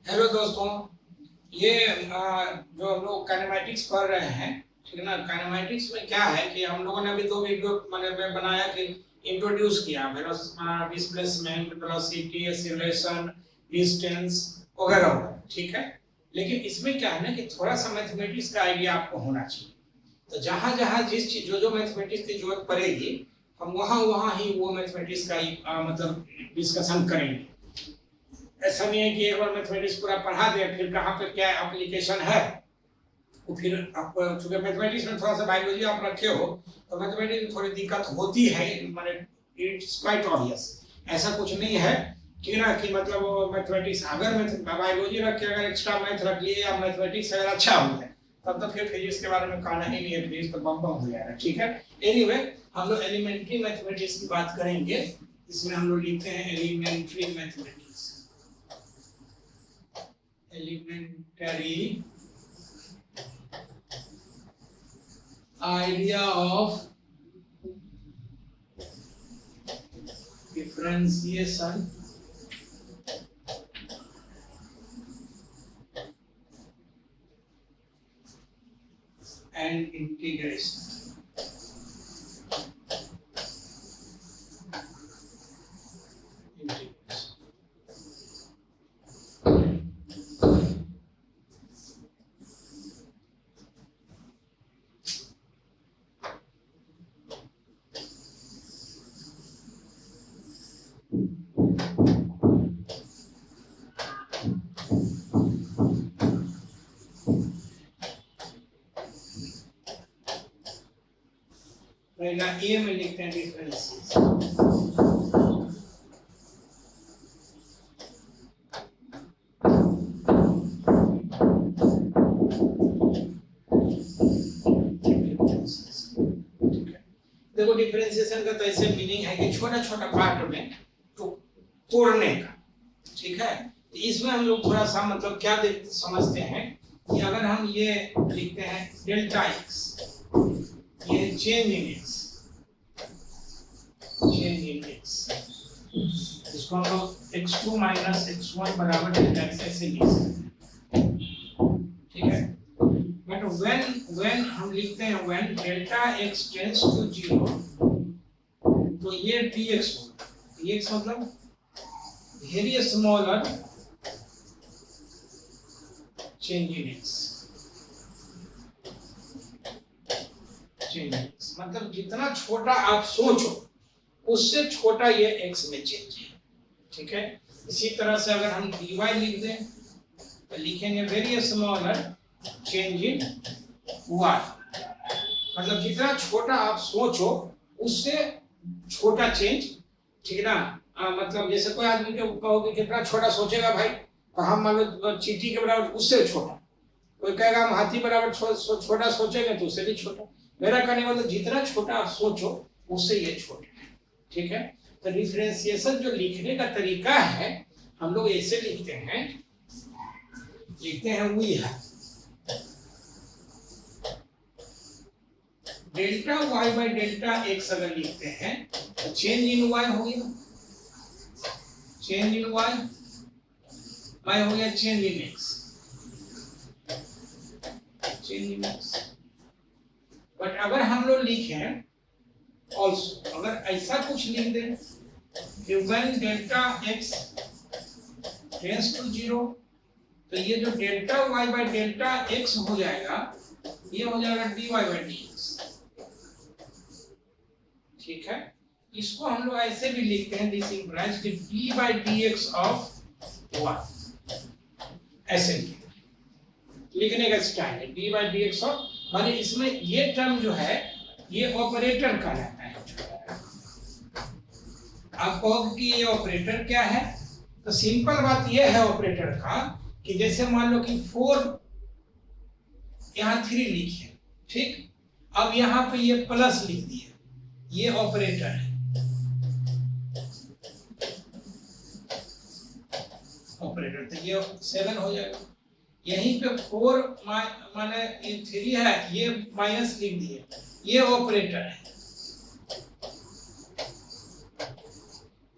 Hello दोस्तों, ये जो हम लोग काइनेमैटिक्स पढ़ रहे हैं, ठीक है ना। काइनेमैटिक्स में क्या है कि हम लोगों ने अभी दो वीडियो मैंने बनाया कि इंट्रोड्यूस किया डिस्प्लेसमेंट, वेलोसिटी, एक्सीलरेशन, डिस्टेंस वगैरह वगैरह, ठीक है। लेकिन इसमें क्या है ना कि थोड़ा सा मैथमेटिक्स का आइडिया आपको होना चाहिए। तो जहां जहां जिस चीज जो मैथमेटिक्स की जरूरत पड़ेगी, हम वहां वहां ही वो मैथमेटिक्स का मतलब डिस्कशन करेंगे। ऐसा नहीं है कि एक बार मैथमेटिक्स पूरा पढ़ा दे फिर कहाँ पे क्या एप्लीकेशन है वो फिर आप, चूंकि मैथमेटिक्स में थोड़ा सा बायोलॉजी आप रखे हो तो मैथमेटिक्स में थोड़ी दिक्कत होती है, माने इट्स क्वाइट ऑब्वियस। ऐसा कुछ नहीं है कि ना कि मतलब मैथमेटिक्स अगर बायोलॉजी रख के अगर एक्स्ट्रा मैथ रख लिए या मैथमेटिक्स अगर अच्छा हो गया तब तो फिर फिजिक्स के बारे में कहना ही नहीं है, फिजिक्स तो बम हो जाएगा, ठीक है। एनीवे हम लोग एलिमेंट्री मैथमेटिक्स की बात करेंगे। इसमें हम लोग लिखते हैं elementary mathematics, elementary idea of differentiation and integration. पहला ए में लिखते हैं डिफरेंशिएशन। देखो डिफरेंशिएशन का तो ऐसे मीनिंग है कि छोटा छोटा पार्ट में तो तोड़ने का, ठीक है। तो इसमें हम लोग थोड़ा सा मतलब क्या समझते हैं कि अगर हम ये लिखते हैं डेल्टा एक्स, ये change in x, change in x, इसको हम लोग x2 माइनस x1 बराबर डेल्टा एक्स ऐसे लिख सकते हैं, ठीक है। बट व्हेन हम लिखते हैं when delta x tends to 0 तो ये dx होगा। dx मतलब very smaller change in x, change in x मतलब जितना छोटा आप सोचो उससे छोटा ये x में चेंज है, ठीक है। इसी तरह से अगर हम dy लिख दें तो लिखेंगे वेरी स्मॉलर चेंज इन y, मतलब जितना छोटा आप सोचो उससे छोटा चेंज, ठीक है ना। मतलब जैसे कोई आदमी को कहोगे कितना छोटा सोचेगा भाई, तो हम मान लो चींटी के बराबर, उससे छोटा। कोई कहेगा हम हाथी बराबर छोटा सोचेंगे तो उससे भी छोटा। मेरा कहने का मतलब जितना छोटा आप सोचो उससे ये छोटा है, ठीक है। तो डिफरेंशिएशन जो लिखने का तरीका है हम लोग ऐसे लिखते हैं वी है delta y by delta x अगर लिखते हैं तो चेंज इन y हो गया, चेंज इन y हो गया change in x, change in x। But अगर हम लोग लिखें ऑल्सो, अगर ऐसा कुछ लिख दें कि when delta x tends to 0 तो ये जो delta y by delta x हो जाएगा ये हो जाएगा dy बाई dx, ठीक है। इसको हम लोग ऐसे भी लिखते हैं this implies d by dx of y, ऐसे लिखने का स्टाइल है d बाई dx ऑफ, माने इसमें ये टर्म जो है ये ऑपरेटर कहलाता है। आप कहोगे कि ये ऑपरेटर क्या है, तो सिंपल बात ये है ऑपरेटर का कि जैसे मान लो कि 4 यहाँ 3 लिखे, ठीक। अब यहाँ पे ये प्लस लिख दिया, ये ऑपरेटर है, ऑपरेटर, तो ये 7 हो जाएगा। यहीं पे 4 माने 3 है, ये माइनस लिख दिए, ये ऑपरेटर है,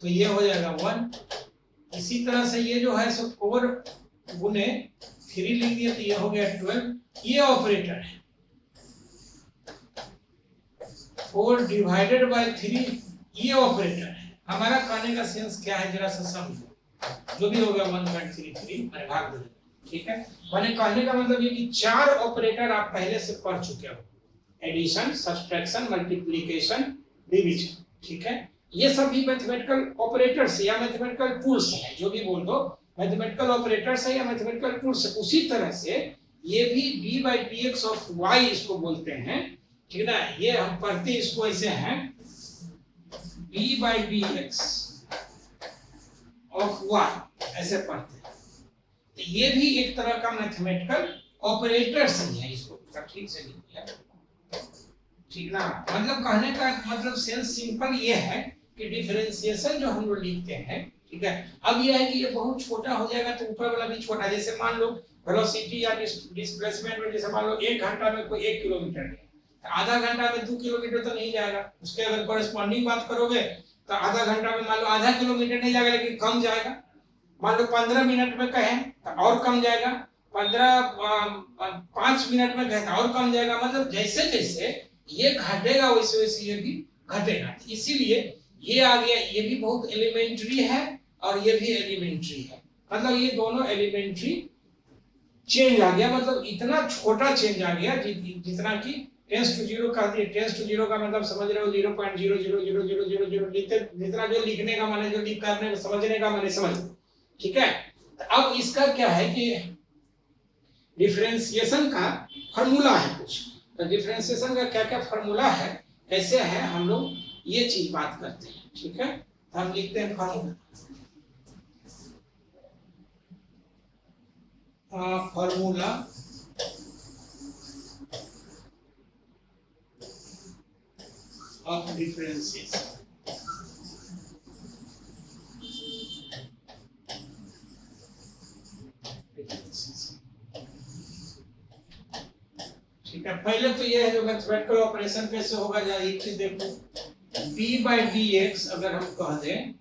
तो ये हो जाएगा 1। इसी तरह से ये जो है सो 4 गुने 3 लिख दिया तो ये हो गया 12। ये ऑपरेटर है 4 डिवाइडेड बाय 3, ये ऑपरेटर है। हमारा कहने का सेंस क्या है जरा सा समझो। जो भी हो गया 1.33 मैंने भाग दे, ठीक है। मैंने कहने का मतलब ये कि 4 ऑपरेटर आप पहले से पढ़ चुके हो, एडिशन, सब्सट्रैक्शन, मल्टीप्लिकेशन, डिवीजन, ठीक है। ये सभी मैथमेटिकल ऑपरेटर्स या मैथमेटिकल टूल्स हैं, जो भी बोल दो, मैथमेटिकल ऑपरेटर्स है या मैथमेटिकल टूल्स है। उसी तरह से ये भी d/dx ऑफ y इसको बोलते हैं, ठीक है ना। ये हम पढ़ते इसको ऐसे हैं d/dx ऑफ y, ऐसे पढ़ते हैं। तो ये भी एक तरह का मैथमेटिकल ऑपरेटर्स ही है, इसको ठीक से लिख दिया, ठीक ना। मतलब कहने का मतलब सेंस सिंपल ये है कि डिफरेंशिएशन जो हम लोग लिखते हैं, ठीक है। अब ये है कि ये बहुत छोटा हो जाएगा तो ऊपर वाला भी छोटा, जैसे मान लो वेलोसिटी या डिस्प्लेसमेंट में, जैसे मान लो 1 घंटा में कोई 1 किलोमीटर गया, आधा घंटा में 2 किलोमीटर तो नहीं जाएगा। उसके अगर कॉरेस्पॉन्डिंग बात करोगे तो आधा घंटा में मान लो आधा किलोमीटर नहीं जाएगा, लेकिन कम जाएगा। मान लो 15 मिनट में कहें तो और कम जाएगा, 5 मिनट में कहें तो और कम जाएगा। मतलब जैसे जैसे ये घटेगा वैसे वैसे ये भी घटेगा। इसीलिए ये आ गया, ये भी बहुत एलिमेंट्री है और ये भी एलिमेंट्री है। मतलब ये दोनों एलिमेंट्री चेंज आ गया, मतलब इतना छोटा चेंज आ गया जितना कि 10 to 0 कर दिए। 10 to 0 का मतलब समझ रहे हो 0.0000000 जितना जो लिखने का माने, जो लिख करने समझने का माने समझ, ठीक है। तो अब इसका क्या है कि डिफरेंशिएशन का फॉर्मूला है कुछ। तो डिफरेंशिएशन का क्या क्या फॉर्मूला है, कैसे है, हम लोग ये चीज बात करते हैं, ठीक है। तो हम लिखते हैं फॉर्मूला, फॉर्मूला ऑफ डिफरेंशिएशन। ठीक है। पहले तो ये है जो मैथमेटिकल ऑपरेशन कैसे होगा, जरा एक चीज देखो, d/dx अगर हम कह दें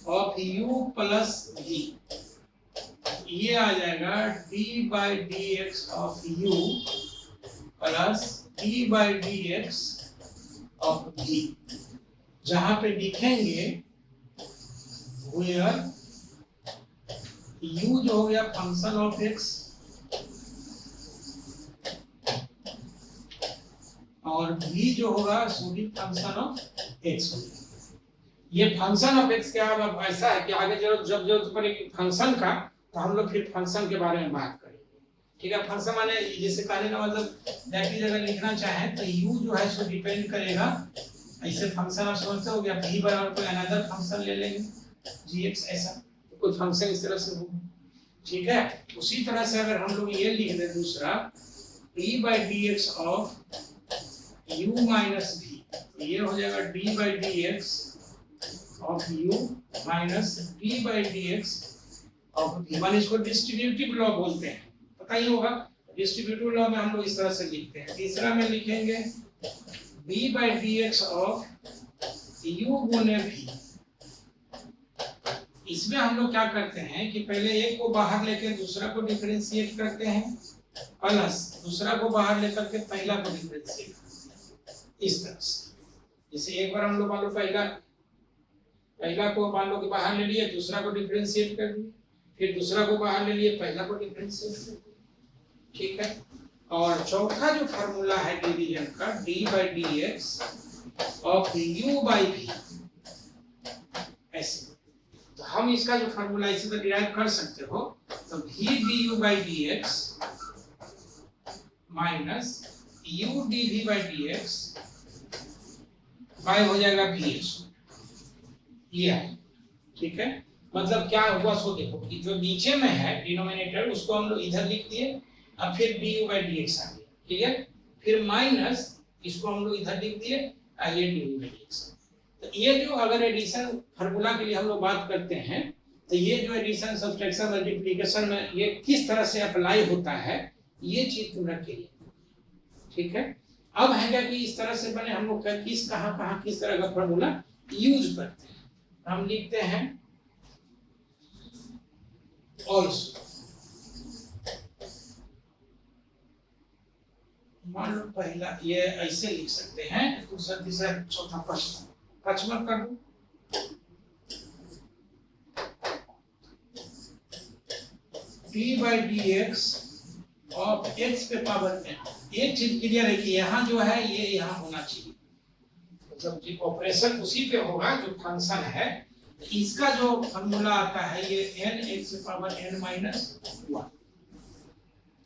ऑफ u प्लस v, ये आ जाएगा d/dx of u plus d/dx of v। जहां पे लिखेंगे where u जो हो गया फंक्शन ऑफ x और v जो होगा सूडी फंक्शन ऑफ x होगा। ये फंक्शन ऑफ x क्या है, अब ऐसा है कि आगे जब जरूरत पड़ेगी फंक्शन का तो हम लोग फिर फंक्शन के बारे में बात करेंगे, ठीक है। फंक्शन माने जैसे कहने का मतलब दैट इज, अगर लिखना चाहे तो u जो है सो डिपेंड करेगा, ऐसे फंक्शन आप समझते हो गया, v बराबर कोई अनदर फंक्शन ले लेंगे gx, ऐसा कोई फंक्शन इस तरह से होगा, ठीक है। उसी तरह से अगर हम लोग ये लिख दें दूसरा d/dx of u minus v, तो ये हो जाएगा d/dx of u minus d/dx of v। मान इसको डिस्ट्रीब्यूटिव लॉ बोलते हैं, पता ही होगा। डिस्ट्रीब्यूटिव लॉ में हम लोग इस तरह से लिखते हैं। तीसरा में लिखेंगे d/dx ऑफ u गुने v। इसमें हम लोग क्या करते हैं कि पहले एक को बाहर लेकर दूसरा को डिफरेंशिएट करते हैं, प्लस दूसरा को बाहर लेकर के पहला को डिफरेंशिएट करते हैं, इस तरह से। जैसे एक बार हम लोग मान लो पहला को मान लो कि बाहर ले लिए, दूसरा को डिफरेंशिएट कर दिए, फिर दूसरा को बाहर ले लिए, पहला को डिफरेंशिएट कर दिए, ठीक है। और चौथा जो फार्मूला है डिवीजन का d/dx of u by v, ऐसे। तो हम इसका जो फार्मूला इसी पर डिराइव कर सकते हो, तो v du by dx minus u dv by dx by हो जाएगा vs, ये है, ठीक है। मतलब क्या हुआ सो देखो कि जो नीचे में है डिनोमिनेटर उसको हम लोग इधर लिख दिए, अब फिर du by dx आ गया, क्लियर। फिर माइनस इसको हम लोग इधर लिख दिए, ये du by dx। तो ये जो अगर एडिशन फार्मूला के लिए हम लोग बात करते हैं, तो ये जो एडिशन, सब्सट्रैक्शन, मल्टीप्लिकेशन में ये किस तरह से अप्लाई होता है, ये चीज तुम रखिए, ठीक है। अब है क्या कि इस तरह से बने हम लोग किस कहाँ किस तरह का फार्मूला यूज करते हैं। हम लिखते हैं ऑल्सो, पहला ये ऐसे लिख सकते हैं, दूसरा तीसरा चौथा पांचवा कर दो। d/dx ऑफ x पे पावर n। एक चीज क्लियर है कि यहाँ जो है ये यहाँ होना चाहिए, मतलब जो ऑपरेशन उसी पे होगा जो फंक्शन है। इसका जो फॉर्मूला आता है ये n x पे पावर n - 1,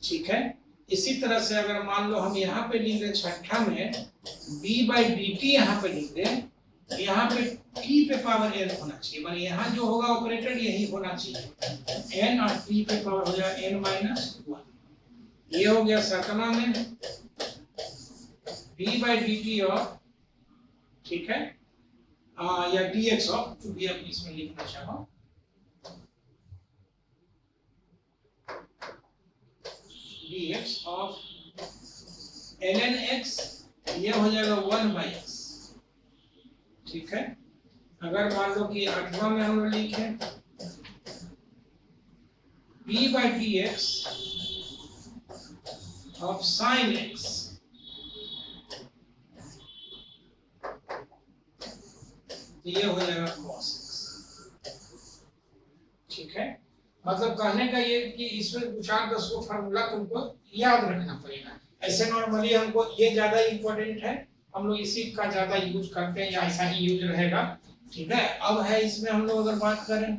ठीक है। इसी तरह से अगर मान लो हम यहाँ पे लिख दें छठा में d/dt यहाँ पे लिख दें, यहाँ पे t पे पावर n होना चाहिए, माने यहाँ जो होगा ऑपरेटर यही होना चाहिए, n और t पे पावर हो जाएगा n - 1। ये हो गया सातवां में d/dt और, ठीक है, या dx ऑफ, जो भी आप इसमें लिखना चाहो, dx ऑफ ln x, ये हो जाएगा 1/x, ठीक है। अगर मान लो कि आठवां में हम लिखें d/dx ऑफ sin x, ये हो जाएगा cos x, ठीक है। मतलब कहने का ये कि इसमें कुछ 10 को फार्मूला तुमको याद रखना पड़ेगा। ऐसे नॉर्मली हमको ये ज्यादा इम्पोर्टेंट है, हम लोग इसी का ज्यादा यूज करते हैं या ऐसा ही यूज रहेगा, ठीक है। अब है इसमें हम लोग अगर बात करें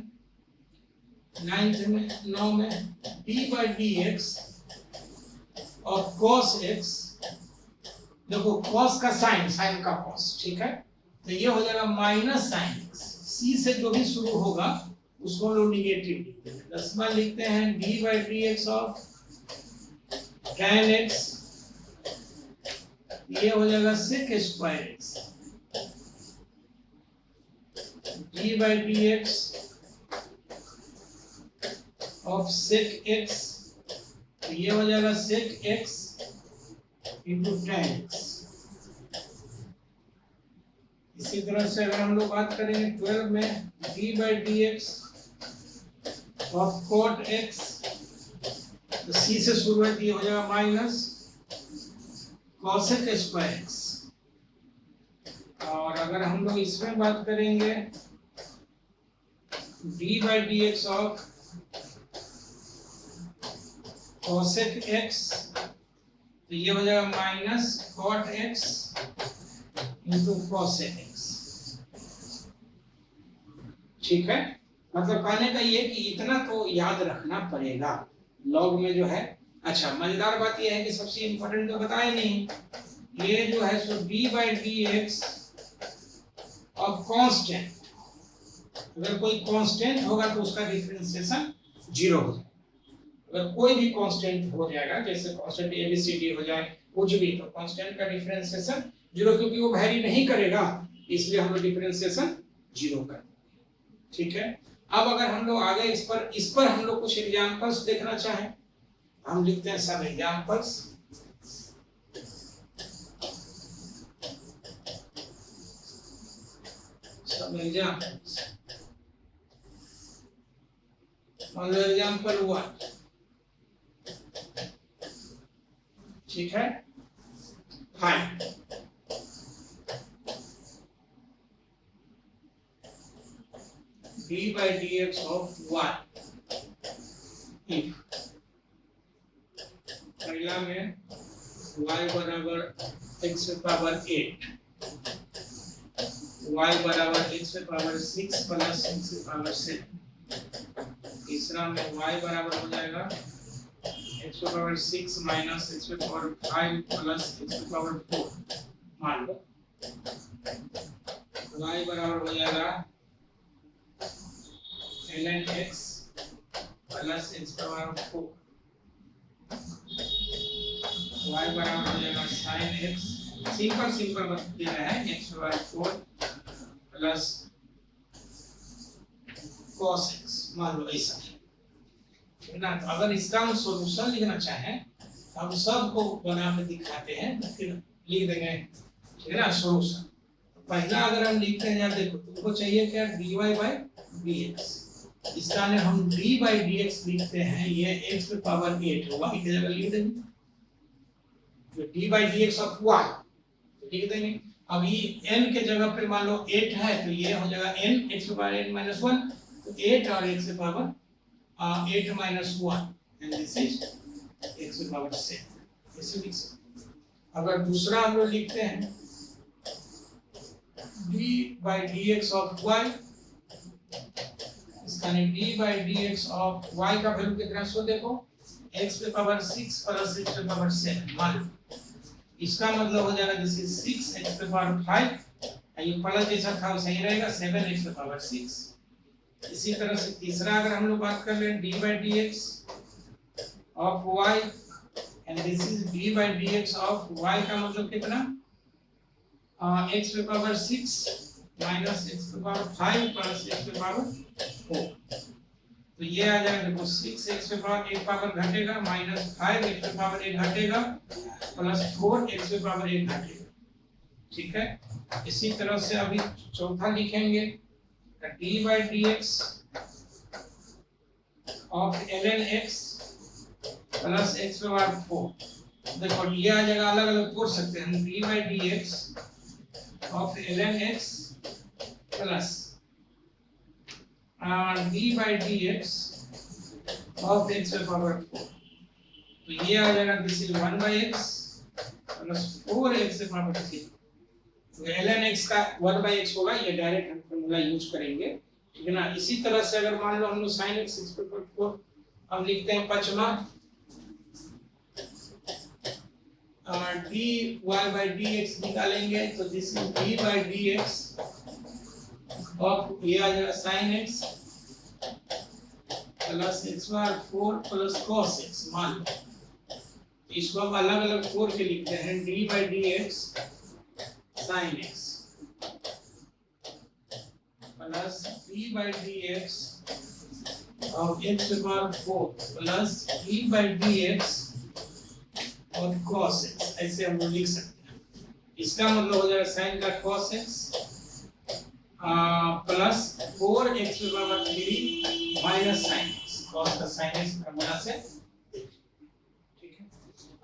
9 में d/dx और cos x, देखो cos का sin का cos, ठीक है, तो ये हो जाएगा माइनस sin x। c से जो भी शुरू होगा उसको हम लोग निगेटिव लिखते हैं। 10वां लिखते हैं d/dx ऑफ tan x, ये हो जाएगा sec square x, d/dx of sec x, तो ये हो जाएगा sec x into tan x। इसी तरह से अगर हम लोग बात करेंगे 12 में d/dx ऑफ cot x, तो c से शुरू है, ये हो जाएगा माइनस cosec स्क्वायर x। और अगर हम लोग इसमें बात करेंगे d/dx ऑफ cosec x, तो ये हो जाएगा minus cot x into cosec x, ठीक है। मतलब कहने का ये कि इतना तो याद रखना पड़ेगा लॉग में जो है। अच्छा, मजेदार बात ये है कि सबसे इम्पोर्टेंट तो बताया नहीं, ये जो है सो d/dx ऑफ कांस्टेंट, अगर कोई कांस्टेंट होगा तो उसका डिफरेंशिएशन 0 हो जाएगा। अगर कोई भी कांस्टेंट हो जाएगा, जैसे कांस्टेंट ABCD हो जाए कुछ भी, तो कांस्टेंट का डिफरेंशिएशन 0, क्योंकि वो वैरी नहीं करेगा, इसलिए हम लोग डिफरेंशिएशन 0 कर देंगे, ठीक है। अब अगर हम लोग आगे इस पर हम लोग कुछ एग्जांपल्स देखना चाहें, हम लिखते हैं सब एग्जांपल्स। सब एग्जांपल्स, मान लो एग्जांपल 1, ठीक है। फाइंड d/dx of 1 if पहला में y बराबर x पे पावर 8, y बराबर x पे पावर 6 प्लस x पे पावर 7। तीसरा में y बराबर हो जाएगा x पे पावर 6 माइनस x पे पावर 5 प्लस x पे पावर 4। मान लो y बराबर हो जाएगा ln x plus x power 4, y बराबर हो जाएगा sin x, सिंपल बता दे रहे हैं, x power 4 plus cos x, मान लो ऐसा है ना। तो अगर इसका हम सॉल्यूशन लिखना चाहें तो हम सबको बना के दिखाते हैं, तो फिर लिख देंगे, ठीक है ना, सॉल्यूशन। पहला अगर हम लिखते हैं, यार देखो तुमको चाहिए क्या, dy/dx, इसका ने हम d/dx लिखते हैं, ये x पे पावर 8 होगा, इस जगह लिख देंगे जो D by D X of Y लिख देंगे। अब ये n के जगह पे मान लो 8 है तो ये हो जाएगा n x power n minus 1, तो 8 और x power 8 minus 1 and this is x power 7। ऐसे लिख सकते हैं। अगर दूसरा हम लोग लिखते हैं d बाई डी एक्स ऑफ y, इसका नहीं d बाई डी एक्स ऑफ y का वैल्यू कितना सो देखो x पे पावर 6 प्लस x पे पावर 7 मान लो, इसका मतलब हो जाएगा दिस इज 6 x पे पावर 5, ये प्लस जैसा था वो सही रहेगा 7 x पे पावर 6। इसी तरह से तीसरा अगर हम लोग बात कर लें d बाई D X of y and this is d बाई डी एक्स ऑफ y का मतलब कितना x पे पावर 6 माइनस x पे पावर 5 प्लस x पे पावर 4, तो ये आ जाएगा देखो 6x पे पावर 1 पावर घटेगा माइनस 5x पे पावर 1 घटेगा प्लस 4x पे पावर 1 घटेगा। ठीक है, इसी तरह से अभी चौथा लिखेंगे d बाई D X of ln x plus x पे पावर 4। देखो ये आ जाएगा, अलग अलग तोड़ सकते हैं, d बाई D X of ln x plus d बाई डी एक्स ऑफ x पे पावर 4, तो ये आ जाएगा this is 1 by x plus 4x पे पावर 3। तो ln x का 1 बाई x होगा, ये डायरेक्ट हम फॉर्मूला यूज करेंगे, ठीक है ना। इसी तरह से अगर मान लो हम लोग sin x 6 पे पावर 4 हम लिखते हैं पांचवा dy बाई dx निकालेंगे, तो this is d by dx of ये आ जाएगा sin x प्लस x बार 4 प्लस cos x मान लो, इसको हम अलग अलग तोड़ के लिखते हैं d by dx sin x plus d by dx of x power 4 plus d by dx और cos x, ऐसे हम लोग लिख सकते हैं। इसका मतलब हो जाएगा sin का cos x प्लस 4x पे power 3 minus sin x, cos का sin x फॉर्मूला से। ठीक है,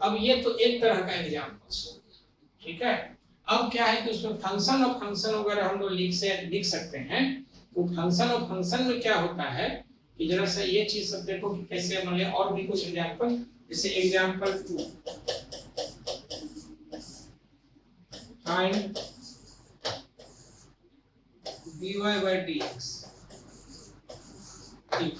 अब ये तो एक तरह का एग्जांपल हो, ठीक है। अब क्या है कि उसमें फंक्शन और फंक्शन वगैरह हम लोग लिख सकते हैं। तो फंक्शन और फंक्शन में क्या होता है कि जरा सा ये चीज सब देखो कि कैसे मतलब और भी कुछ एग्जांपल, जैसे example 2 find dy by dx if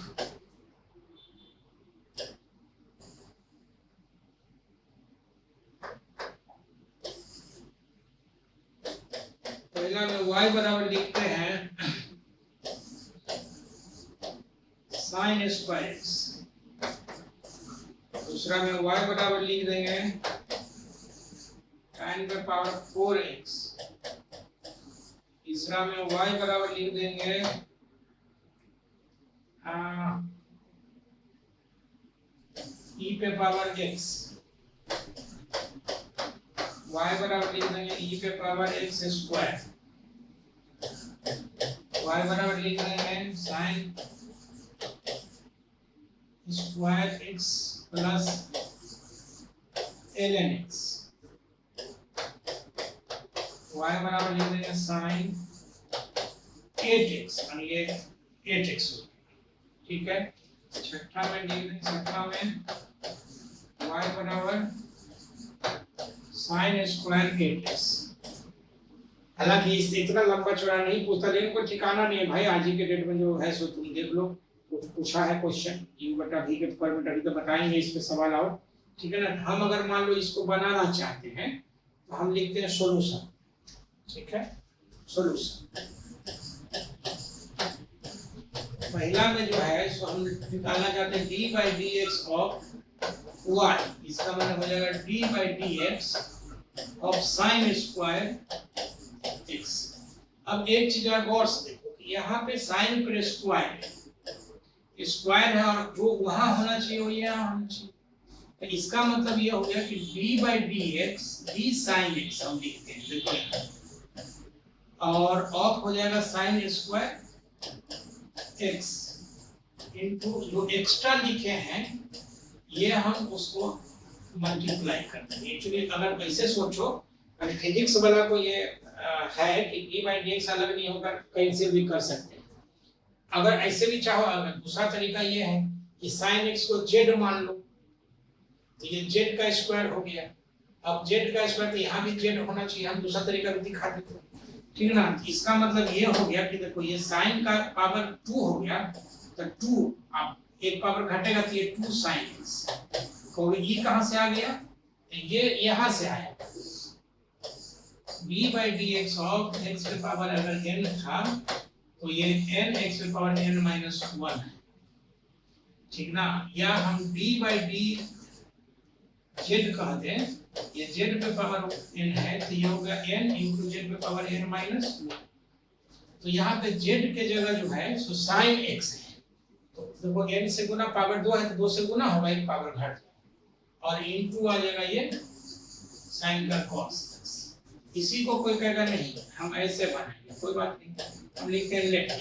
पहला में y बराबर लिखते हैं sin स्क्वायर x, दूसरा में y बराबर लिख देंगे tan का पावर 4x, तीसरा में y बराबर लिख देंगे e पे पावर x, y बराबर लिख देंगे e पे पावर x स्क्वायर, y बराबर लिख देंगे sin square x plus ln x, y बराबर लिख देंगे sin 8x और ये 8x हो, ठीक है। छठा में लिख देंगे, छठा में y बराबर sin स्क्वायर 8x। हालांकि इससे इतना लंबा चौड़ा नहीं पूछता, लेकिन कोई ठिकाना नहीं है भाई, आज ही के डेट में जो है सो तुम देख लो, कुछ पूछा है क्वेश्चन u बटा v के पर मीटर, तो बताएंगे इस पे सवाल आओ, ठीक है ना। हम अगर मान लो इसको बनाना चाहते हैं तो हम लिखते हैं सॉल्यूशन, ठीक है, सॉल्यूशन। पहला में जो है सो हम निकालना चाहते हैं d बाई डी एक्स ऑफ y, इसका मतलब हो जाएगा d बाई D X of sine square x। अब एक चीज गौर से देखो, यहाँ पे साइन पर स्क्वायर है और जो वहां होना चाहिए वो यहाँ होना चाहिए, तो इसका मतलब ये हो गया कि d बाई D X D sine x हम लिखते हैं, देखो और ऑफ हो जाएगा साइन स्क्वायर x इनटू जो एक्स्ट्रा लिखे हैं ये हम उसको मल्टीप्लाई करते हैं। एक्चुअली अगर ऐसे सोचो, अगर फिजिक्स वाला को ये है कि d/dx अलग नहीं होगा, कहीं से भी कर सकते हैं। अगर ऐसे भी चाहो, अगर दूसरा तरीका ये है कि sin x को z मान लो, तो ये z का स्क्वायर हो गया। अब z का स्क्वायर तो यहाँ भी z होना चाहिए, हम दूसरा तरीका भी दिखा देते हैं, ठीक है ना। इसका मतलब ये हो गया कि देखो ये sin का पावर 2 हो गया, तो 2 अब एक पावर घटेगा तो ये 2 sin x, और ये कहाँ से आ गया, ये यहाँ से आया। d/dx ऑफ x के पावर अगर n था तो ये n x के पावर n-1 है, ठीक ना। या हम d/d z कहते हैं, ये z पे पावर n है तो ये होगा n into z पे पावर n-1। तो यहाँ पे z के जगह जो है सो sin x है, तो देखो n से गुना पावर 2 है तो 2 से गुना होगा, एक पावर घट, और into आ जाएगा ये sin का cos। इसी को कोई कहेगा नहीं हम ऐसे बनाएंगे, कोई बात नहीं, हम लिखते हैं लेट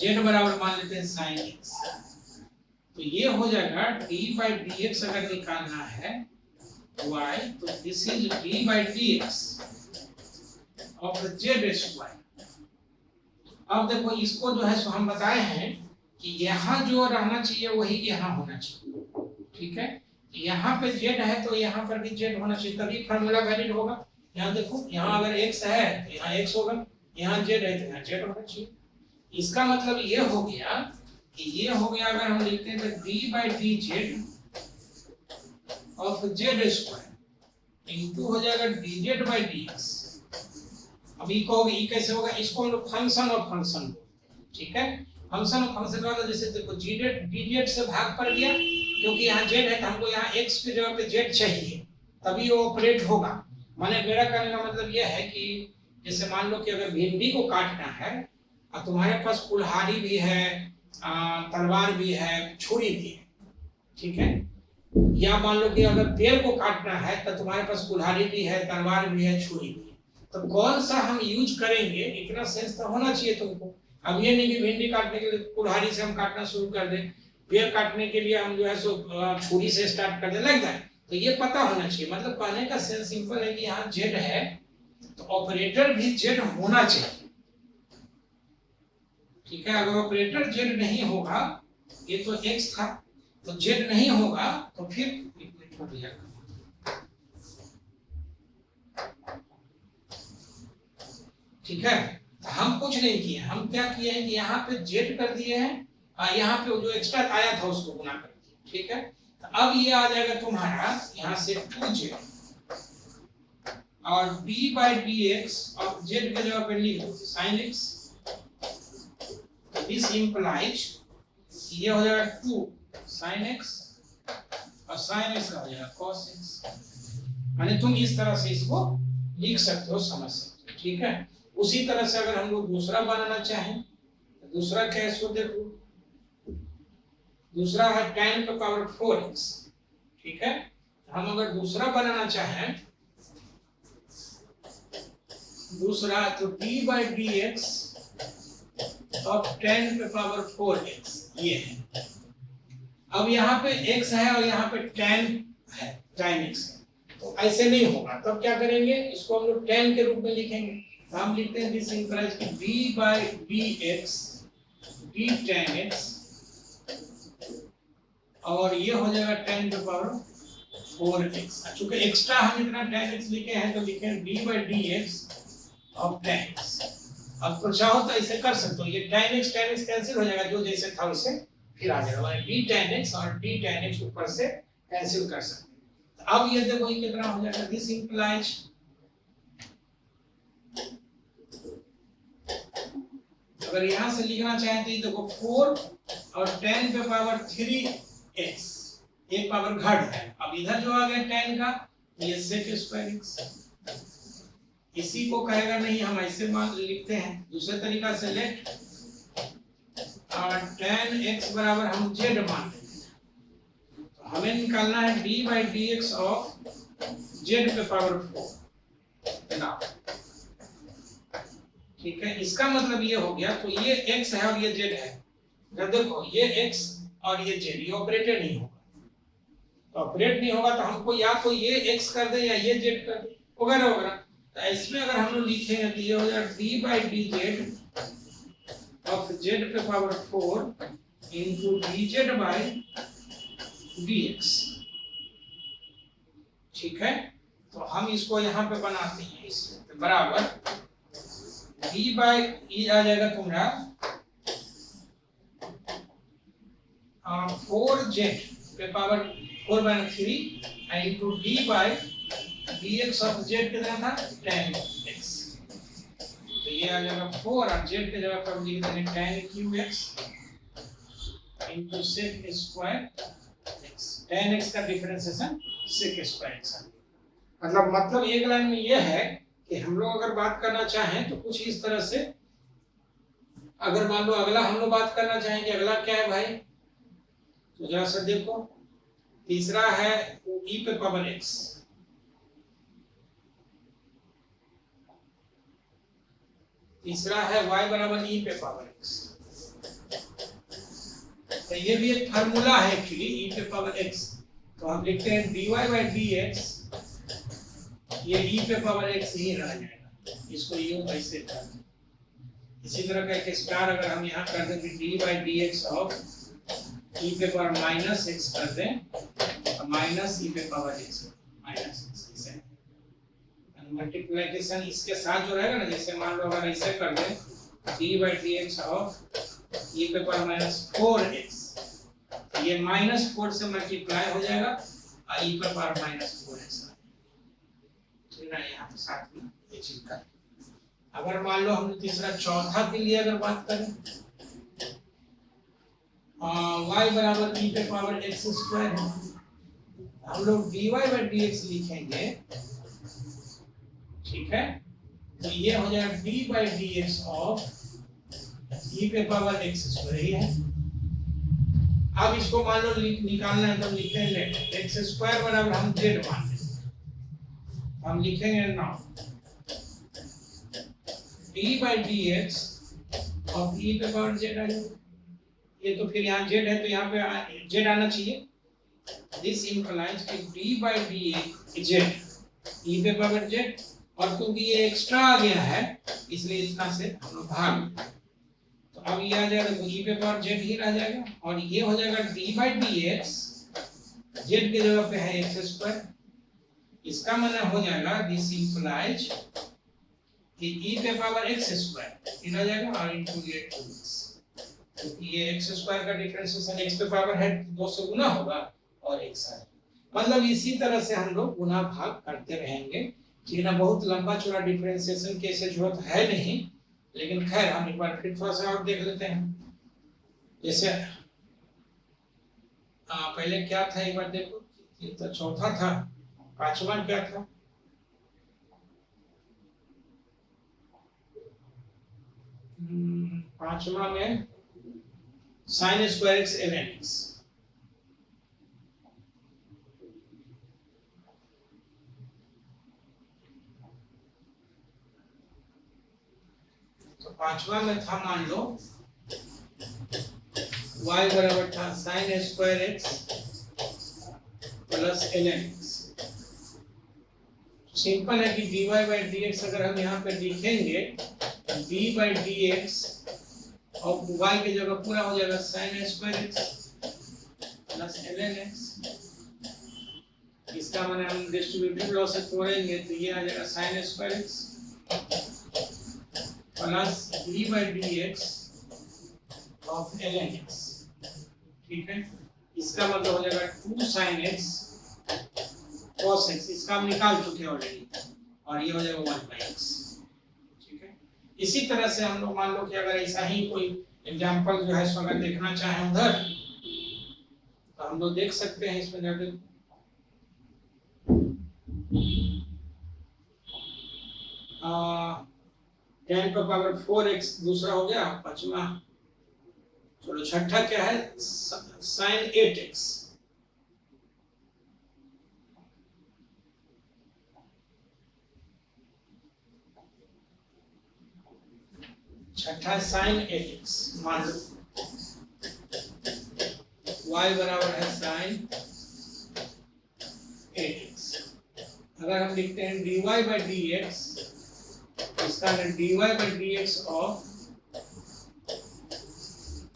z बराबर मान लेते हैं sin x, तो ये हो जाएगा d/dx अगर निकालना है y, तो this is d/dx of z square. अब देखो इसको जो है सो हम बताए हैं कि यहाँ जो रहना चाहिए वही यहाँ होना चाहिए, ठीक है। यहाँ पे z है तो यहाँ पर भी z होना चाहिए, तभी फार्मूला वैलिड होगा। यहाँ देखो, यहाँ अगर x है तो यहाँ x होगा, यहाँ z है तो यहाँ z होना चाहिए। इसका मतलब ये हो गया कि ये हो गया, अगर हम लिखते हैं तो d/dz of z square into हो जाएगा dz/dx। अभी कहोगे ये कैसे होगा, इसको हम लोग फंक्शन ऑफ फंक्शन, ठीक है। फंक्शन ऑफ फंक्शन का जैसे देखो dz से भाग पड़ गया, क्योंकि यहाँ z है तो हमको यहाँ x की जगह पे z चाहिए, तभी वो ऑपरेट होगा। माने मेरा कहने का मतलब यह है कि जैसे मान लो कि अगर भिंडी को काटना है और तुम्हारे पास कुल्हाड़ी भी है, तलवार भी है, छुरी भी है, ठीक है। या मान लो कि अगर पेड़ को काटना है तो तुम्हारे पास कुल्हाड़ी भी है, तलवार भी है, छुरी भी है, तो कौन सा हम यूज करेंगे, इतना सेंस तो होना चाहिए तुमको। अब ये नहीं कि भिंडी काटने के लिए कुल्हाड़ी से हम काटना शुरू कर दें, पेड़ काटने के लिए हम जो है सो छुरी से स्टार्ट कर दे, लग जाए, तो ये पता होना चाहिए। मतलब कहने का सेंस सिंपल है कि यहाँ z है तो ऑपरेटर भी z होना चाहिए, ठीक है। अगर ऑपरेटर z नहीं होगा, ये तो x था तो z नहीं होगा तो फिर हो जाएगा, ठीक है। हम कुछ नहीं किए, हम क्या किए हैं कि यहाँ पे z कर दिए हैं, यहाँ पे जो एक्स्ट्रा आया था उसको गुना कर दिया, ठीक है। तो अब ये आ जाएगा तुम्हारा यहाँ से 2z और d/dx और z के जगह पे लिख दो sin x। दिस इंप्लाइज ये हो जाएगा 2 sin x और sin x का हो जाएगा cos x। यानी तुम इस तरह से इसको लिख सकते हो, समझ सकते हो, ठीक है। उसी तरह से अगर हम लोग दूसरा बनाना चाहें तो दूसरा क्या है इसको देखो, दूसरा है tan का पावर 4x, ठीक है। हम अगर दूसरा बनाना चाहें, दूसरा तो d/dx ऑफ tan पे पावर 4x ये है। अब यहाँ पे x है और यहाँ पे tan है, tan x है, तो ऐसे नहीं होगा। तब क्या करेंगे, इसको हम लोग tan के रूप में लिखेंगे। तो हम लिखते हैं दिस इंप्लाइज कि d/dx d tan x, और ये हो जाएगा tan पे पावर 4x। चूंकि एक्स्ट्रा हम इतना tan x लिखे हैं तो लिखे हैं d/dx ऑफ tan x। अब तो चाहो तो ऐसे कर सकते हो, ये tan x कैंसिल हो जाएगा, जो जैसे था वैसे फिर आ जाएगा, d tan x और d tan x ऊपर से कैंसिल कर सकते हैं। तो अब ये देखो ये कितना हो जाएगा, दिस इंप्लाइज अगर यहाँ से लिखना चाहें तो ये देखो 4 और tan पे पावर 3x, एक पावर घट है। अब इधर जो आ गया tan का, ये sec स्क्वायर x। इसी को कहेगा नहीं, हम ऐसे मान लिखते हैं दूसरे तरीका से, लेट और tan x बराबर हम z मान लेते हैं। तो हमें निकालना है d/dx ऑफ z पे पावर 4, ठीक है। इसका मतलब ये हो गया, तो ये x है और ये z है, जब देखो ये x और ये z ये ऑपरेटर नहीं होगा, तो ऑपरेट नहीं होगा तो हमको या तो ये x कर दे या ये z कर दे वगैरह वगैरह। तो इसमें अगर हम लोग लिखेंगे तो ये हो जाएगा d/dz ऑफ z पे power 4 into dz by dx। ठीक है, तो हम इसको यहाँ पे बनाते हैं इसमें बराबर d/e आ जाएगा तुम्हारा 4z पे power 4/3 into d by dx of z कितना था 10x। तो ये आ जाएगा 4 और z की जगह पर लिख देंगे 10qx into sec square x। 10x का डिफरेंशिएशन sec स्क्वायर x। मतलब एक लाइन में ये है कि हम लोग अगर बात करना चाहें तो कुछ इस तरह से, अगर मान लो अगला हम लोग बात करना चाहें कि अगला क्या है भाई, तो जरा सा देखो, तीसरा है e पे पावर x। तीसरा है y बराबर e पे पावर x। तो ये भी एक फार्मूला है एक्चुअली e पे पावर x। तो हम लिखते हैं dy/dx, ये e पे पावर x ही रह जाएगा, इसको यूं ऐसे कर। इसी तरह का एक स्टार अगर हम यहाँ कर दें dy/dx ऑफ e पे पावर माइनस x कर दें, माइनस e पे पावर x माइनस x ऐसे मल्टीप्लिकेशन इसके साथ जो रहेगा ना, जैसे मान लो अगर ऐसे कर दें d/dx ऑफ e पे पावर माइनस 4x, ये माइनस 4 से मल्टीप्लाई हो जाएगा और e पे पावर माइनस 4x। ठीक है, यहाँ पे साथ में ये चीज कर। अगर मान लो हम तीसरा चौथा के लिए अगर बात करें, y बराबर e पे पावर x स्क्वायर है, हम लोग dy/dx लिखेंगे। ठीक है, तो ये हो जाएगा d/dx ऑफ e पे पावर x स्क्वायर ही है। अब इसको मान लो निकालना है तो लिखते हैं लेट x स्क्वायर बराबर हम z मान लें, हम लिखेंगे नाउ d/dx ऑफ e पे पावर z आ जाएगा। ये तो फिर यहाँ z है तो यहाँ पे z आना चाहिए। दिस इंप्लाइज कि d/dx z e पे पावर z, और क्योंकि ये एक्स्ट्रा आ गया है इसलिए इसका से हम लोग भाग, तो अब ये आ जाएगा तो e पे पावर z ही रह जाएगा, और ये हो जाएगा d/dx z की जगह पे है x स्क्वायर। इसका मतलब हो जाएगा दिस इंप्लाइज कि e पे पावर x स्क्वायर ये रह जाएगा और इनटू ये 2x, क्योंकि ये x स्क्वायर का डिफरेंशिएशन x पे पावर है 2 से गुना होगा और x है। मतलब इसी तरह से हम लोग गुना भाग करते रहेंगे। ठीक है, बहुत लंबा चौड़ा डिफरेंशिएशन की ऐसे जरूरत है नहीं, लेकिन खैर हम एक बार फिर थोड़ा सा और देख लेते हैं। जैसे पहले क्या था एक बार देखो, ये तो चौथा था, पांचवा क्या था, पांचवा में sin square x ln x। तो पांचवा में था मान लो y बराबर था sin square x plus ln x। Simple है कि dy/dx अगर हम यहाँ पे लिखेंगे d/dx और y की जगह पूरा हो जाएगा sin square x plus ln x। इसका माने हम डिस्ट्रीब्यूटिव लॉ से तोड़ेंगे तो ये आ जाएगा sin square x plus d/dx of ln x। ठीक है, इसका मतलब हो जाएगा 2 sin x cos x, इसका हम निकाल चुके हैं ऑलरेडी, और ये हो जाएगा 1/x। ठीक है, इसी तरह से हम लोग मान लो कि अगर ऐसा ही कोई एग्जांपल जो है सो अगर देखना चाहें उधर तो हम लोग देख सकते हैं। इसमें जाके 10 का पावर 4x दूसरा हो गया, पांचवा। चलो छठा क्या है, sin 8x। छठा sin 8x, मान लो y बराबर है sin हम लिखते हैं dy by dx, इसका dy by dx of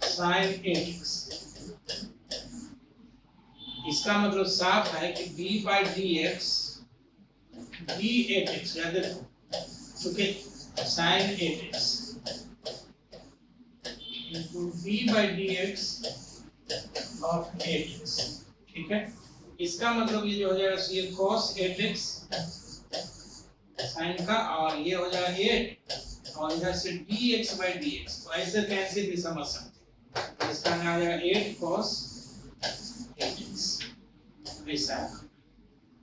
sin 8x। इसका मतलब साफ है कि d by dx d8x, याद रखो क्योंकि sin 8x into d by dx of 8x, ठीक है। इसका मतलब ये जो हो जाएगा ये cos 8x sin का, और ये हो जाएगा 8 और इधर से dx by dx, तो ऐसे कैसे भी समझ सकते हैं। इसका आ जाएगा 8 cos 8x ऐसा,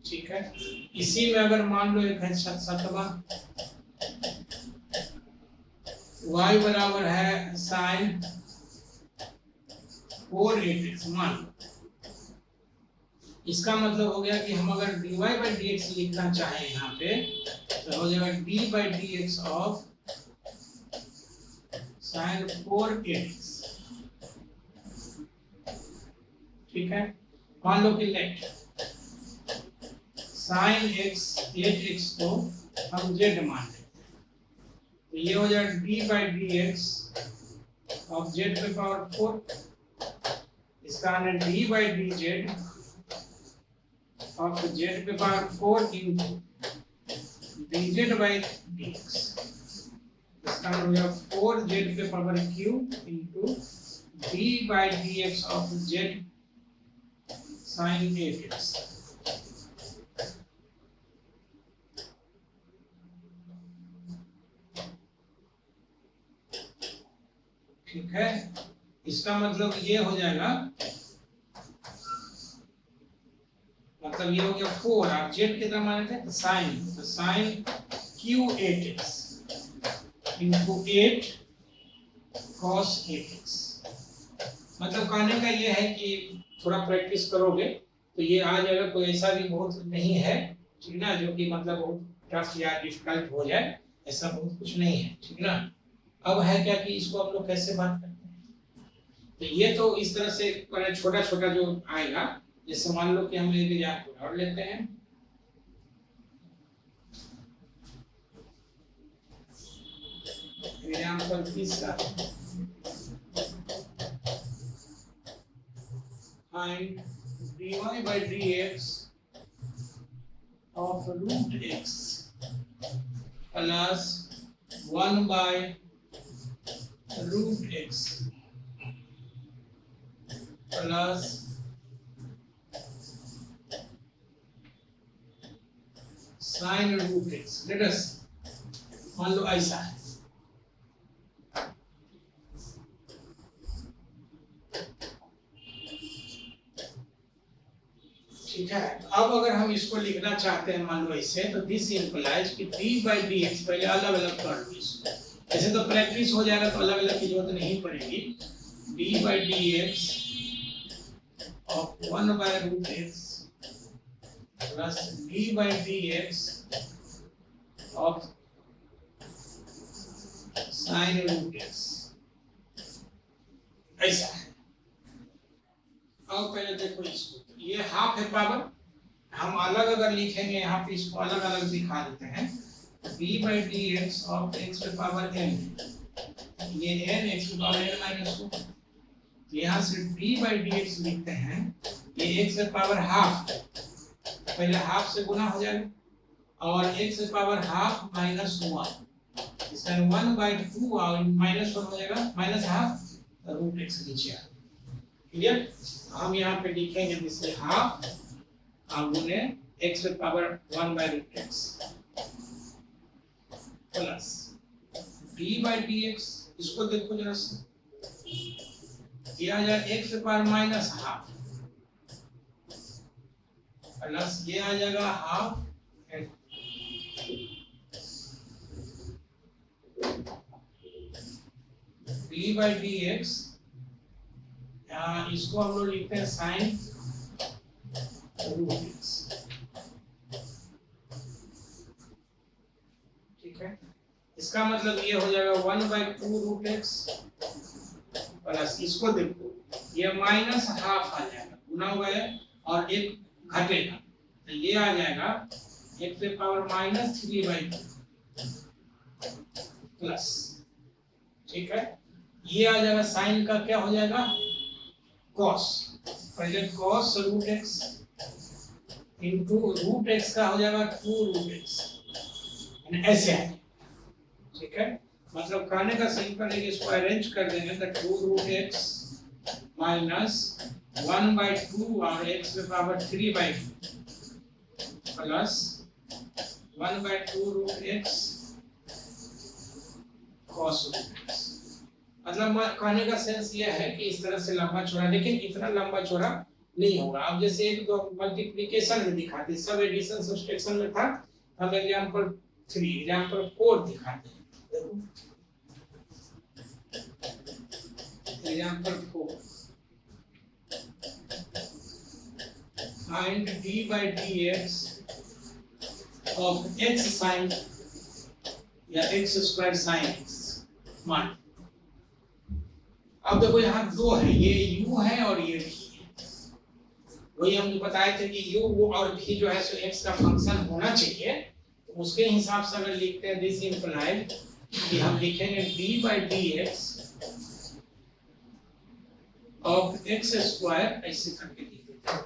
ठीक है। इसी में अगर मान लो एक है सतवा y बराबर है sin 4 8x, मान लो इसका मतलब हो गया कि हम अगर dy by dx लिखना चाहें यहाँ पे तो हो जाएगा d by dx of sin 4 8x, ठीक है। मान लो कि लेट sin x 8x को हम z मान लेते हैं, तो ये हो जाएगा d by dx of z पे पावर 4, इसका आना d by dz of z पे power 4 into dz by dx, इसका हो गया 4z पे power q into d by dx of z sin 8x, ठीक है। इसका मतलब ये हो जाएगा, मतलब ये हो गया 4 और z कितना माने थे sin q8x into 8 cos 8x। मतलब कहने का ये है कि थोड़ा प्रैक्टिस करोगे तो ये आ जाएगा, कोई ऐसा भी बहुत नहीं है, ठीक ना, जो कि मतलब बहुत टफ या डिफिकल्ट हो जाए, ऐसा बहुत कुछ नहीं है, ठीक ना। अब है क्या कि इसको हम लोग कैसे बात करते हैं, तो ये तो इस तरह से छोटा छोटा जो आएगा, जैसे मान लो कि हम एक एग्जाम्पल और लेते हैं, एग्जाम्पल तीसरा, find dy by dx of root x plus 1 by root x plus sin root x। Let us मान लो ऐसा है, ठीक है। अब अगर हम इसको लिखना चाहते हैं मान लो ऐसे, तो दिस इंप्लाइज कि d by dx, पहले अलग अलग कर लो इसको, ऐसे तो प्रैक्टिस हो जाएगा तो अलग अलग की जरूरत नहीं पड़ेगी। d by dx of 1 by root x plus d by dx of sin root x, ऐसा है। अब पहले देखो इसको, ये हाफ है पावर, हम अलग अगर लिखेंगे यहाँ पे इसको अलग अलग दिखा देते हैं, b by dx of x पे पावर n, ये n x पे पावर n माइनस 2, यहाँ से d by dx लिखते हैं, ये x पे पावर हाफ, पहले हाफ से गुना हो जाएगा और x पे पावर हाफ माइनस 1, इसका 1 by 2 और माइनस 1 हो जाएगा माइनस हाफ, रूट x नीचे आ, क्लियर। हम यहाँ पे लिखेंगे जिससे हाफ गुने x पे power 1 by root x plus d by dx, इसको देखो जरा से, ये आ जाएगा x पे पावर माइनस हाफ प्लस ये आ जाएगा हाफ d by dx, इसको हम लोग लिखते हैं साइन रूट एक्स, ठीक है। इसका मतलब ये हो जाएगा 1 by 2 रूट एक्स प्लस, इसको देखो ये माइनस हाफ आ जाएगा, गुना हुआ है और एक घटेगा, तो ये आ जाएगा x to the power -3/2 plus, ठीक है। ये आ जाएगा साइन का क्या हो जाएगा cos, पहले cos root x into root x का हो जाएगा 2 रूट x, ऐसे है, ठीक है। मतलब कहने का सिंपल है कि इसको अरेंज कर देंगे तो 2 रूट x माइनस 1/2 और x के power 3/2 plus 1/2 root x cos root x। मतलब कहने का सेंस ये है कि इस तरह से लंबा चौड़ा, लेकिन इतना लंबा चौड़ा नहीं होगा। अब जैसे एक दो मल्टीप्लिकेशन में दिखाते, सब एडिशन सब्सट्रैक्शन में था, हम एग्जांपल 3 एग्जांपल 4 दिखाते हैं। देखो example 4 find d by dx of x sin या x स्क्वायर sin x मान। अब देखो यहाँ दो है, ये u है और ये v है। वही हम बताए थे कि u वो और v जो है सो x का फंक्शन होना चाहिए, तो उसके हिसाब से अगर लिखते हैं दिस इंप्लाइज कि हम लिखेंगे d by dx of x square, ऐसे करके लिख देते हैं।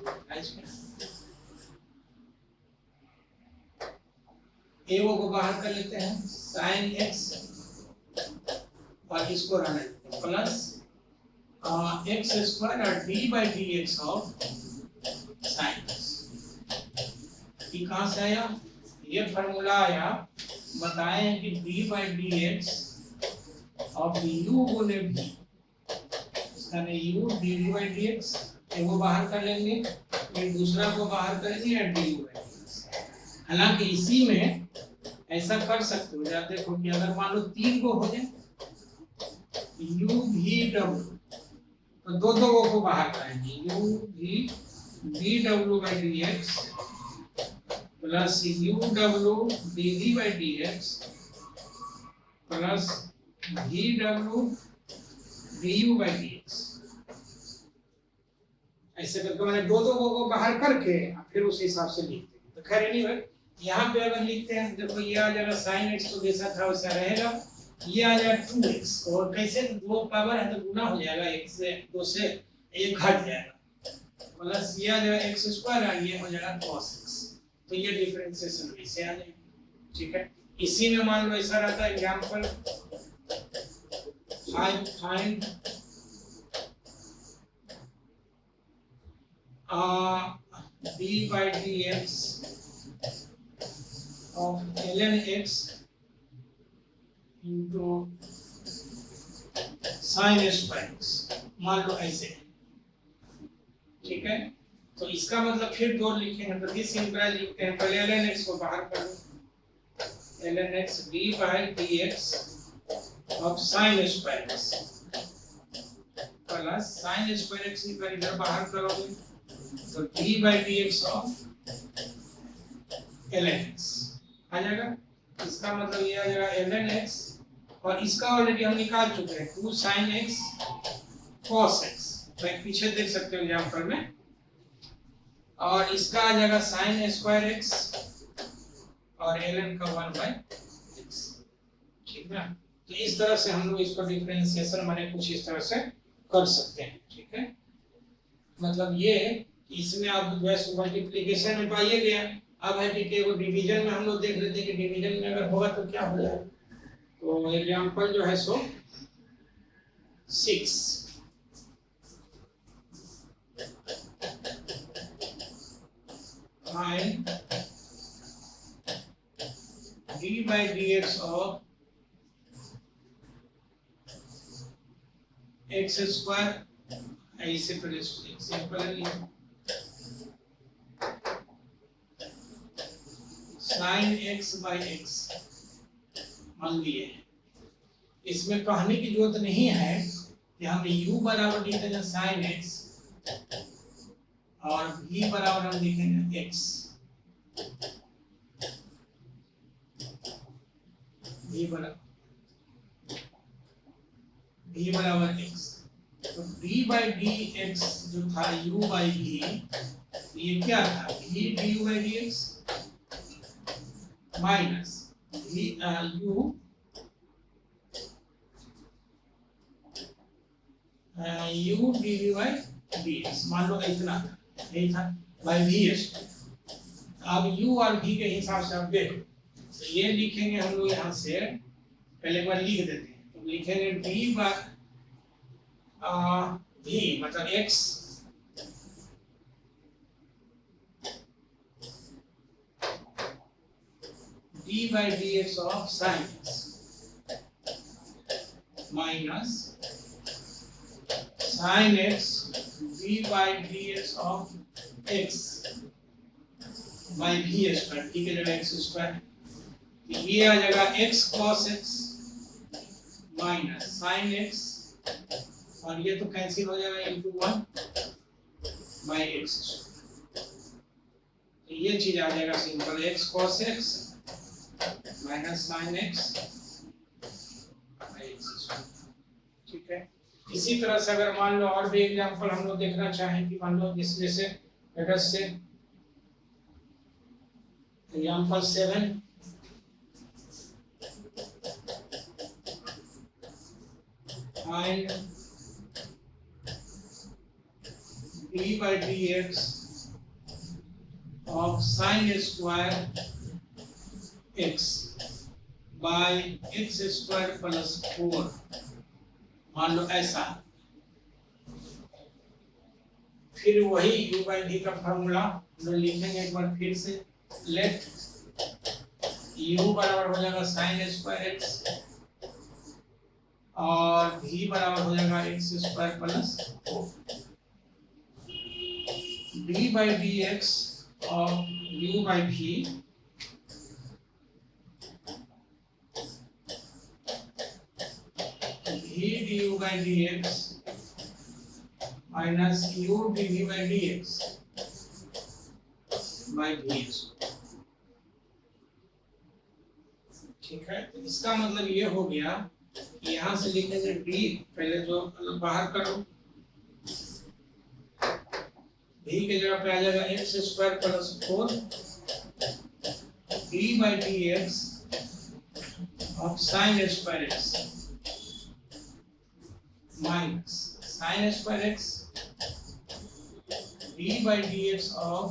ए वो को बाहर कर लेते हैं sin x और इसको रहने देते हैं प्लस x स्क्वायर और d by dx of sin x। ये कहाँ से आया? ये फॉर्मूला आया, बताएं कि d by dx of u गुने v, इसका नहीं u du by dx, एक को बाहर कर लेंगे फिर दूसरा को बाहर करेंगे या du by dx। हालांकि इसी में ऐसा कर सकते हो, या देखो कि अगर मान लो 3 को हो जाए u v w, तो दो को बाहर करेंगे u v dw by dx plus u w dd by dx plus dw du by dx। ऐसे करके मैंने दो को बाहर करके फिर उस हिसाब से लिखते हैं। तो खैर नहीं है, यहाँ पे अगर लिखते हैं देखो ये आ जाएगा sin x तो जैसा था वैसा रहेगा, ये आ जाएगा 2x और कैसे दो पावर है तो गुना हो जाएगा, एक से दो से एक हट जाएगा प्लस ये आ जाएगा x स्क्वायर और ये हो जाएगा cos x। तो ये डिफरेंशिएशन ऐसे आ जाएगा, ठीक है। इसी में मान लो ऐसा रहता है example find d by dx of ln x into sin square x, मान लो ऐसे, ठीक है। तो इसका मतलब फिर दो लिखेंगे तो दिस इंप्लाइज लिखते हैं, पहले ln x को बाहर कर लो, ln x d by dx of sin square x plus sin square x की इधर बाहर करोगे तो d by dx of ln x आ जाएगा। इसका मतलब ये आ जाएगा ln x और इसका ऑलरेडी हम निकाल चुके हैं 2 sin x cos x, तो पीछे देख सकते हो एग्जांपल में, और इसका आ जाएगा sin स्क्वायर x और ln का 1/x, ठीक है। तो इस तरह से हम लोग इसको डिफरेंशिएशन माने कुछ इस तरह से कर सकते हैं, ठीक है। मतलब ये इसमें आप जो है मल्टीप्लिकेशन में पाइए गया। अब है कि वो डिवीजन में हम लोग देख लेते हैं कि डिवीजन में अगर होगा तो क्या हो जाएगा। तो एग्जांपल जो है सो 6 find d by dx of x square, ऐसे पहले सिंपल है sin x by x मान लिए। इसमें कहने की जरूरत नहीं है कि हम u बराबर लिखेंगे sin x और v बराबर हम लिखेंगे x, v बराबर x। तो d by dx जो था u by v, ये क्या था v du by dx minus U D by D x, मान लो इतना यही था बाई वी एस। अब u और v के हिसाब से आप देखो, तो ये लिखेंगे हम लोग यहाँ से, पहले एक बार लिख देते हैं। तो लिखेंगे d बाई v मतलब x d by dx of sin x minus sin x d by dx of x by v square, ठीक है जगह x स्क्वायर, ये आ जाएगा x cos x minus sin x, और ये तो कैंसिल हो जाएगा into 1 by x स्क्वायर। तो ये चीज आ जाएगा simple x cos x minus sin x by x square, ठीक है। इसी तरह से अगर मान लो और भी एग्जांपल हम लोग देखना चाहें कि मान लो जैसे लेट अस से example 7 find d by dx of sin square x by x square plus 4, मान लो ऐसा। फिर वही u by v का फॉर्मूला हम लोग लिखेंगे एक बार फिर से, लेट u बराबर हो जाएगा sin स्क्वायर x और v बराबर हो जाएगा x square plus 4, d by dx of u by v v du by dx minus u dv by dx by v, ठीक है। तो इसका मतलब ये हो गया कि यहाँ से लिखेंगे d, पहले जो बाहर करो, v के जगह पे आ जाएगा x square plus 4 d by dx of sin square x minus sin square x d by dx of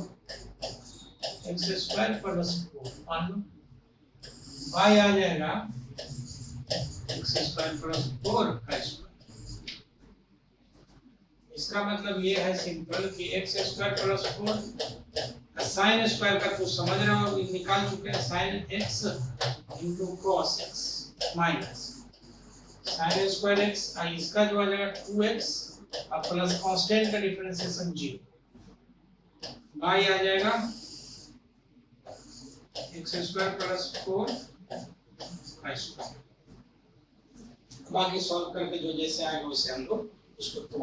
x square plus 4, मान लो y आ जाएगा x स्क्वायर प्लस 4 का स्क्वायर। इसका मतलब ये है सिंपल कि x square plus 4 sine square का कुछ समझ रहे हो, निकाल चुके हैं, sine x into cos x minus sine square x, इसका जो आ जाएगा 2x और प्लस कांस्टेंट का डिफरेंशिएशन 0, y आ जाएगा x स्क्वायर प्लस 4 का स्क्वायर। बाकी सॉल्व करके जो जैसे आएगा वैसे हम लोग इसको तो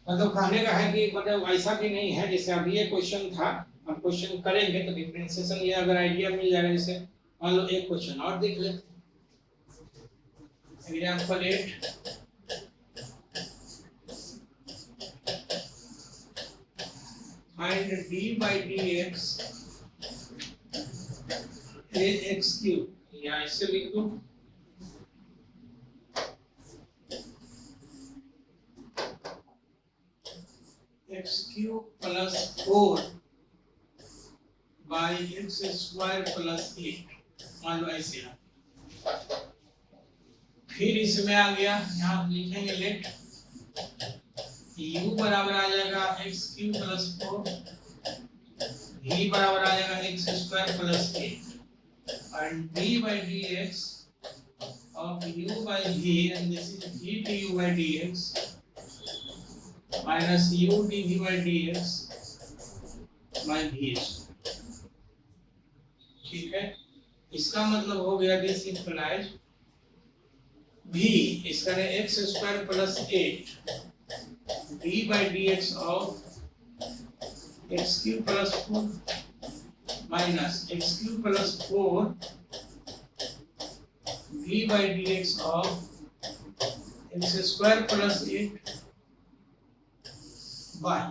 मतलब कहने का है कि मतलब वैसा भी नहीं है जैसे अभी ये क्वेश्चन था, हम क्वेश्चन करेंगे तो डिफरेंशिएशन ये अगर आइडिया मिल जाएगा। जैसे मान लो एक क्वेश्चन और देख लेते हैं, example 8 find d by dx ax cube, या इससे लिख दो x cube plus 4 by x square plus 8, मान लो ऐसे। फिर इसमें आ गया, यहाँ लिखेंगे लेट u बराबर आ जाएगा x cube plus 4, v बराबर आ जाएगा x square plus 8 and d by dx of u by v, and this is v du by dx minus u dv by dx by v, ठीक है। इसका मतलब हो गया दिस इम्प्लाइज v इसका है x square plus 8 d by dx of x cube plus 4 minus x cube plus 4 d by dx of x square plus 8 by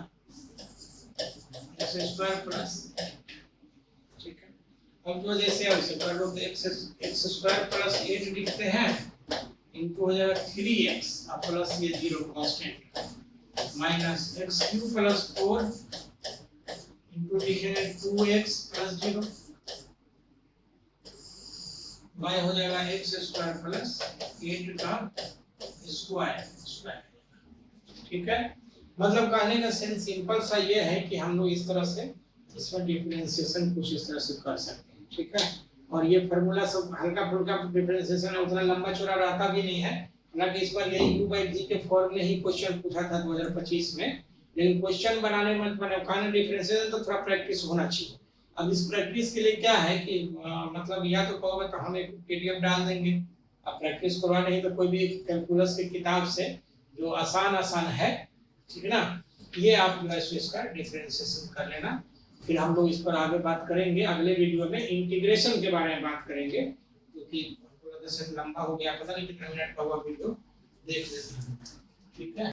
x square plus, ठीक है। अब जो जैसे वैसे कर लो, एक्स स्क्वायर प्लस 8 लिखते हैं, इनटू हो जाएगा 3x और प्लस ये 0 constant minus x cube plus 4 into लिखेंगे 2x प्लस 0 y हो जाएगा एक्स स्क्वायर प्लस 8 का स्क्वायर। ठीक है, मतलब कहने का सेंस सिंपल सा ये है कि हम लोग इस तरह से इसमें डिफरेंशिएशन कुछ इस तरह से कर सकते हैं। ठीक है, और ये फार्मूला सब हल्का फुल्का डिफरेंशिएशन है, उतना लंबा चौड़ा रहता भी नहीं है। हालांकि इस बार यही u बाई g के फॉर्म में ही क्वेश्चन पूछा था 2025 में, लेकिन क्वेश्चन बनाने में कहने डिफरेंशिएशन तो थोड़ा प्रैक्टिस होना चाहिए। अब इस प्रैक्टिस के लिए क्या है कि मतलब या तो कहोगे तो हम एक पीडीएफ डाल देंगे, अब प्रैक्टिस करवा नहीं तो कोई भी कैलकुलस की किताब से जो आसान है, ठीक है ना, ये आप जो है इसका डिफरेंशिएशन कर लेना। फिर हम लोग इस पर आगे बात करेंगे, अगले वीडियो में इंटीग्रेशन के बारे में बात करेंगे, क्योंकि थोड़ा सा लंबा हो गया, पता नहीं कितना मिनट का हुआ वीडियो, देख लेते हैं। ठीक है।